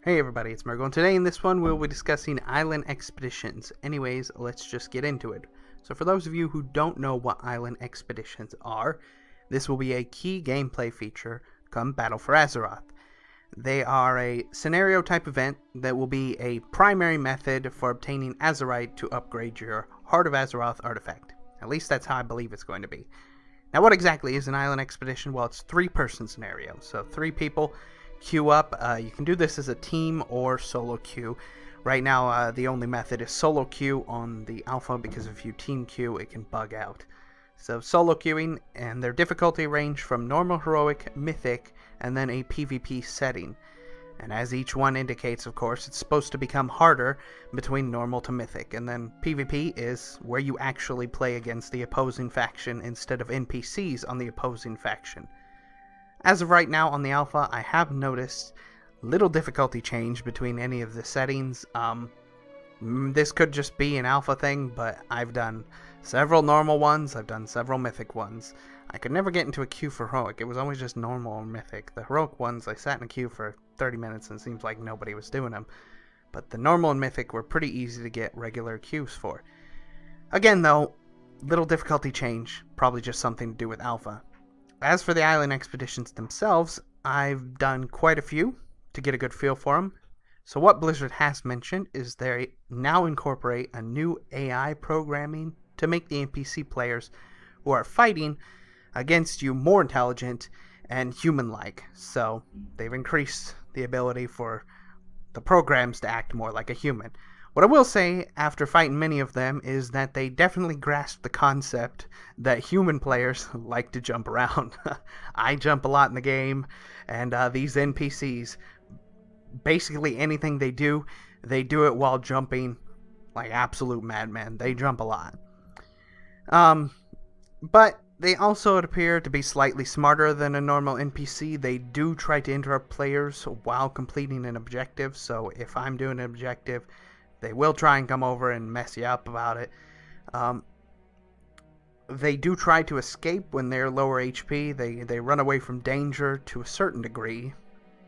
Hey everybody, it's Margo, and today in this one we'll be discussing Island Expeditions. Anyways, let's just get into it. So for those of you who don't know what Island Expeditions are, this will be a key gameplay feature come Battle for Azeroth. They are a scenario type event that will be a primary method for obtaining Azerite to upgrade your Heart of Azeroth artifact. At least that's how I believe it's going to be. Now what exactly is an Island Expedition? Well, it's a 3-person scenario, so 3 people queue up. You can do this as a team or solo queue. Right now, the only method is solo queue on the alpha, because if you team queue, it can bug out. So solo queuing, and their difficulty range from normal, heroic, mythic, and then a PvP setting. And as each one indicates, of course, it's supposed to become harder between normal to mythic. And then PvP is where you actually play against the opposing faction instead of NPCs on the opposing faction. As of right now on the alpha, I have noticed little difficulty change between any of the settings. This could just be an alpha thing, but I've done several normal ones, I've done several mythic ones. I could never get into a queue for heroic, it was always just normal or mythic. The heroic ones, I sat in a queue for 30 minutes and it seems like nobody was doing them. But the normal and mythic were pretty easy to get regular queues for. Again though, little difficulty change, probably just something to do with alpha. As for the Island Expeditions themselves, I've done quite a few to get a good feel for them. So what Blizzard has mentioned is they now incorporate a new AI programming to make the NPC players who are fighting against you more intelligent and human-like. So they've increased the ability for the programs to act more like a human. What I will say, after fighting many of them, is that they definitely grasp the concept that human players like to jump around. I jump a lot in the game, and these NPCs, basically anything they do it while jumping like absolute madmen. They jump a lot. But they also appear to be slightly smarter than a normal NPC. They do try to interrupt players while completing an objective, so if I'm doing an objective, they will try and come over and mess you up about it. They do try to escape when they're lower HP. They run away from danger to a certain degree.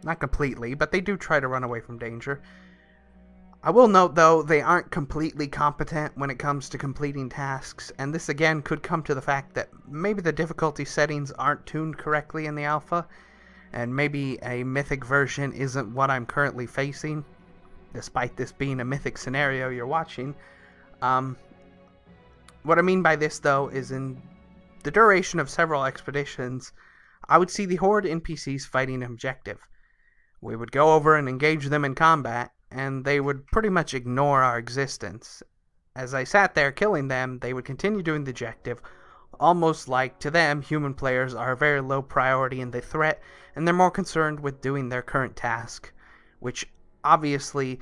Not completely, but they do try to run away from danger. I will note, though, they aren't completely competent when it comes to completing tasks, and this again could come to the fact that maybe the difficulty settings aren't tuned correctly in the alpha, and maybe a mythic version isn't what I'm currently facing. Despite this being a mythic scenario you're watching. What I mean by this, though, is in the duration of several expeditions, I would see the Horde NPCs fighting an objective. We would go over and engage them in combat, and they would pretty much ignore our existence. As I sat there killing them, they would continue doing the objective, almost like to them, human players are very low priority in the threat, and they're more concerned with doing their current task, which obviously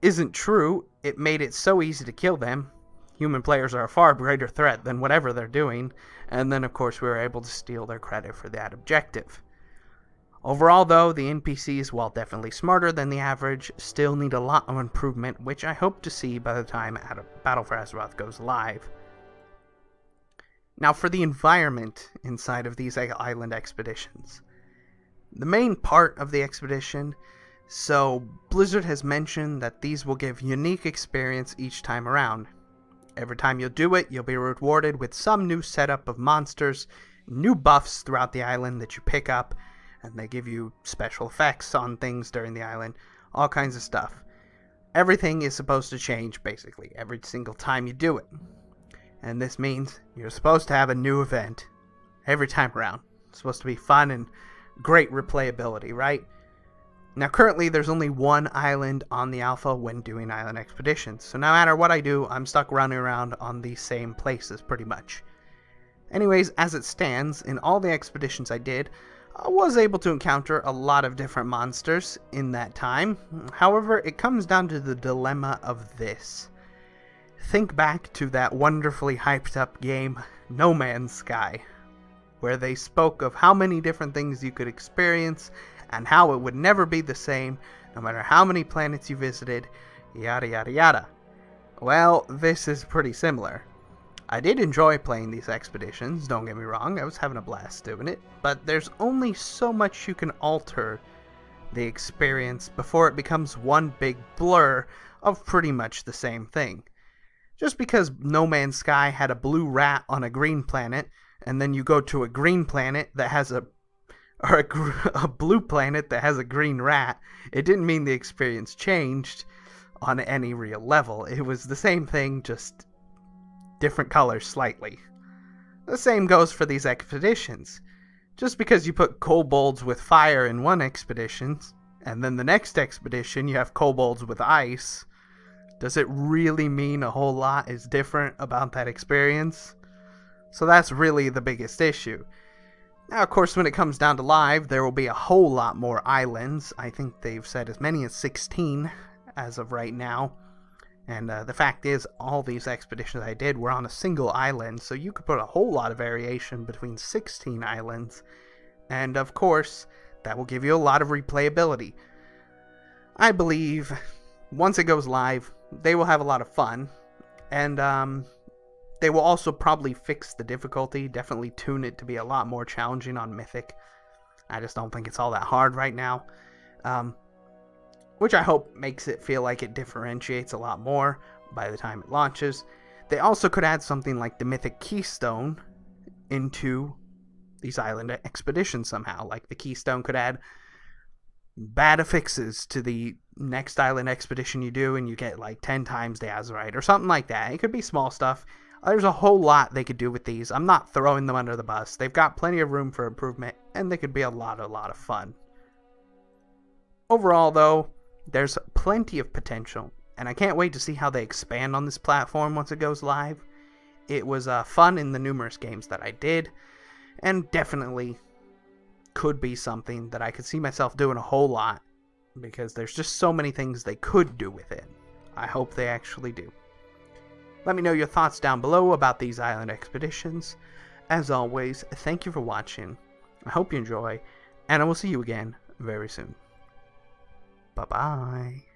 isn't true. It made it so easy to kill them. Human players are a far greater threat than whatever they're doing, and then of course we were able to steal their credit for that objective. Overall though, the NPCs, while definitely smarter than the average, still need a lot of improvement, which I hope to see by the time Battle for Azeroth goes live. Now for the environment inside of these island expeditions. The main part of the expedition, so Blizzard has mentioned that these will give unique experience each time around. Every time you'll do it, you'll be rewarded with some new setup of monsters, new buffs throughout the island that you pick up, and they give you special effects on things during the island, all kinds of stuff. Everything is supposed to change, basically, every single time you do it. And this means you're supposed to have a new event every time around. It's supposed to be fun and great replayability, right? Now currently there's only one island on the alpha when doing island expeditions, so no matter what I do, I'm stuck running around on these same places pretty much. Anyways, as it stands, in all the expeditions I did, I was able to encounter a lot of different monsters in that time. However, it comes down to the dilemma of this. Think back to that wonderfully hyped up game, No Man's Sky, where they spoke of how many different things you could experience and how it would never be the same, no matter how many planets you visited, yada yada yada. Well, this is pretty similar. I did enjoy playing these expeditions, don't get me wrong, I was having a blast doing it, but there's only so much you can alter the experience before it becomes one big blur of pretty much the same thing. Just because No Man's Sky had a blue rat on a green planet, and then you go to a green planet that has a blue planet that has a green rat, it didn't mean the experience changed on any real level. It was the same thing, just different colors slightly. The same goes for these expeditions. Just because you put kobolds with fire in one expedition, and then the next expedition you have kobolds with ice, does it really mean a whole lot is different about that experience? So that's really the biggest issue. Now, of course, when it comes down to live, there will be a whole lot more islands. I think they've said as many as 16 as of right now. And the fact is, all these expeditions I did were on a single island, so you could put a whole lot of variation between 16 islands. And of course, that will give you a lot of replayability. I believe once it goes live, they will have a lot of fun. And they will also probably fix the difficulty, definitely tune it to be a lot more challenging on Mythic. I just don't think it's all that hard right now. Which I hope makes it feel like it differentiates a lot more by the time it launches. They also could add something like the Mythic Keystone into these island expeditions somehow. Like the Keystone could add bad affixes to the next island expedition you do, and you get like 10 times the Azurite or something like that. It could be small stuff. There's a whole lot they could do with these. I'm not throwing them under the bus. They've got plenty of room for improvement, and they could be a lot of fun. Overall, though, there's plenty of potential, and I can't wait to see how they expand on this platform once it goes live. It was fun in the numerous games that I did, and definitely could be something that I could see myself doing a whole lot, because there's just so many things they could do with it. I hope they actually do. Let me know your thoughts down below about these island expeditions. As always, thank you for watching. I hope you enjoy, and I will see you again very soon. Bye-bye.